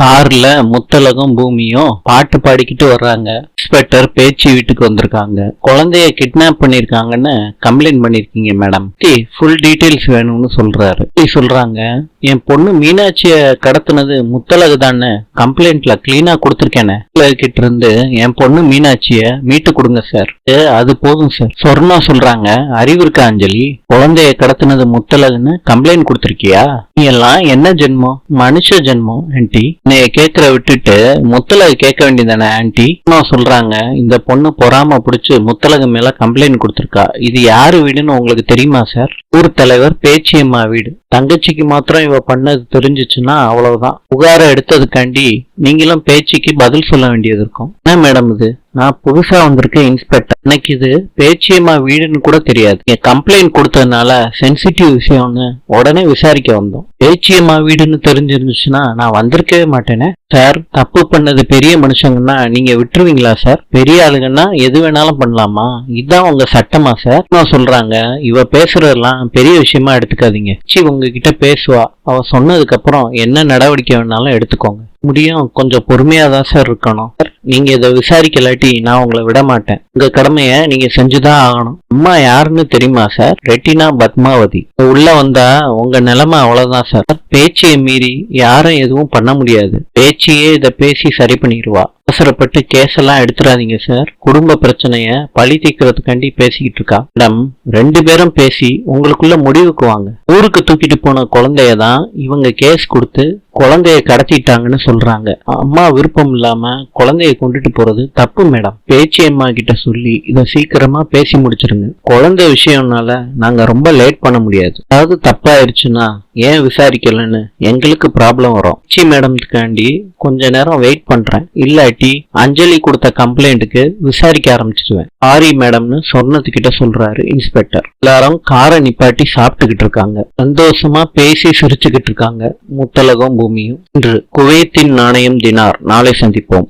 கார்ல முத்தலகும் பூமியும் பாட்டு பாடிக்கிட்டு வர்றாங்க. இன்ஸ்பெக்டர் பேச்சு வீட்டுக்கு வந்திருக்காங்க. குழந்தைய கிட்னாப் பண்ணிருக்காங்கன்னு கம்ப்ளைண்ட் பண்ணிருக்கீங்க மேடம். ஃபுல் டீடைல்ஸ் வேணும்னு சொல்றாரு. சொல்றாங்க, என் பொண்ணு மீனாட்சிய கடத்தினது முத்தலகு தானே கம்ப்ளைண்ட்ல கிளீனா கொடுத்துருக்கேனே. கிட்ட இருந்து என் பொண்ணு மீனாட்சிய மீட்டு கொடுங்க சார். அது போதும் சார். சொர்ணா சொல்றாங்க, அறிவு இருக்கா அஞ்சலி? குழந்தைய கடத்தினது முத்தலகுன்னு கம்ப்ளைண்ட் கொடுத்துருக்கியா? நீ எல்லாம் என்ன ஜென்மம்? மனுஷ ஜென்மம் ஆன்டி. நீ கேக்குற விட்டுட்டு முத்தலகு கேட்க வேண்டியதானே ஆன்டி? சொல்றாங்க, இந்த பொண்ணு பொறாம புடிச்சு முத்தலகு மேல கம்ப்ளைண்ட் கொடுத்திருக்கா. இது யாரு வீடுன்னு உங்களுக்கு தெரியுமா சார்? ஊர் தலைவர் பேச்சியம்மா வீடு. தங்கச்சிக்கு மாத்திரம் இவ பண்ணது தெரிஞ்சிச்சுன்னா அவ்வளவுதான். புகார எடுத்ததுக்காண்டி நீங்களும் பேச்சுக்கு பதில் சொல்ல வேண்டியது இருக்கும். என்ன மேடம் இது? நான் புதுசா வந்திருக்க இன்ஸ்பெக்டர். எனக்கு இது பேச்சியம்மா வீடுன்னு கூட தெரியாது. என் கம்ப்ளைண்ட் கொடுத்ததுனால சென்சிட்டிவ் விஷயம்னு உடனே விசாரிக்க வந்தோம். பேச்சியம்மா வீடுன்னு தெரிஞ்சிருந்துச்சுன்னா நான் வந்திருக்கவே மாட்டேனே. சார், தப்பு பண்ணது பெரிய மனுஷங்கன்னா நீங்க விட்டுருவீங்களா சார்? பெரிய ஆளுங்கன்னா எது வேணாலும் பண்ணலாமா? இதுதான் உங்க சட்டமா சார்? நான் சொல்றாங்க, இவ பேசுறதெல்லாம் பெரிய விஷயமா எடுத்துக்காதீங்க. உங்ககிட்ட பேசுவா. அவ சொன்னதுக்கு அப்புறம் என்ன நடவடிக்கை வேணாலும் எடுத்துக்கோங்க. முடியும், கொஞ்சம் பொறுமையா தான் சார் இருக்கணும். நீங்க இதை விசாரிக்கலாட்டி நான் உங்களை விட மாட்டேன். உங்க கடமைய நீங்க செஞ்சுதான் ஆகணும். அம்மா யாருன்னு தெரியுமா சார்? ரெட்டினா பத்மாவதி. உள்ள வந்தா உங்க நிலைமை அவ்வளவுதான் சார். பேச்சையை மீறி யாரும் எதுவும் பண்ண முடியாது. பேச்சியே இதை பேசி சரி பண்ணிடுவா. அவசரப்பட்டு கேஸ் எல்லாம் எடுத்துடாதீங்க சார். குடும்ப பிரச்சனைய பழி தீர்க்கறதுக்காண்டி பேசிக்கிட்டு இருக்கா. மேடம், 2 பேரும் பேசி உங்களுக்குள்ள முடிவுக்கு வாங்க. ஊருக்கு தூக்கிட்டு போன குழந்தையதான் இவங்க கேஸ் கொடுத்து குழந்தைய கடத்திட்டாங்கன்னு சொல்றாங்க. அம்மா விருப்பம் இல்லாம குழந்தைய கொண்டுட்டு போறது தப்பு மேடம். பேச்சி அம்மா கிட்ட சொல்லி இதை சீக்கிரமா பேசி முடிச்சிருங்க. குழந்தை விஷயம்னால நாங்க ரொம்ப லேட் பண்ண முடியாது. அதாவது தப்பாயிருச்சுன்னா ஏன் விசாரிக்கலன்னு எங்களுக்கு ப்ராப்ளம் வரும். பேச்சி மேடம்காண்டி கொஞ்ச நேரம் வெயிட் பண்றேன். இல்லாட்டி அஞ்சலி கொடுத்த கம்ப்ளைண்ட்டுக்கு விசாரிக்க ஆரம்பிச்சிருவேன். ஆரி மேடம்னு சொன்னதுக்கிட்ட சொல்றாரு இன்ஸ்பெக்டர். எல்லாரும் காரை நிப்பாட்டி சாப்பிட்டுக்கிட்டு இருக்காங்க. சந்தோஷமா பேசி சிரிச்சுக்கிட்டு இருக்காங்க முத்தலகம் பூமியும். இன்று குவைத்தின் நாணயம் தினார். நாளை சந்திப்போம்.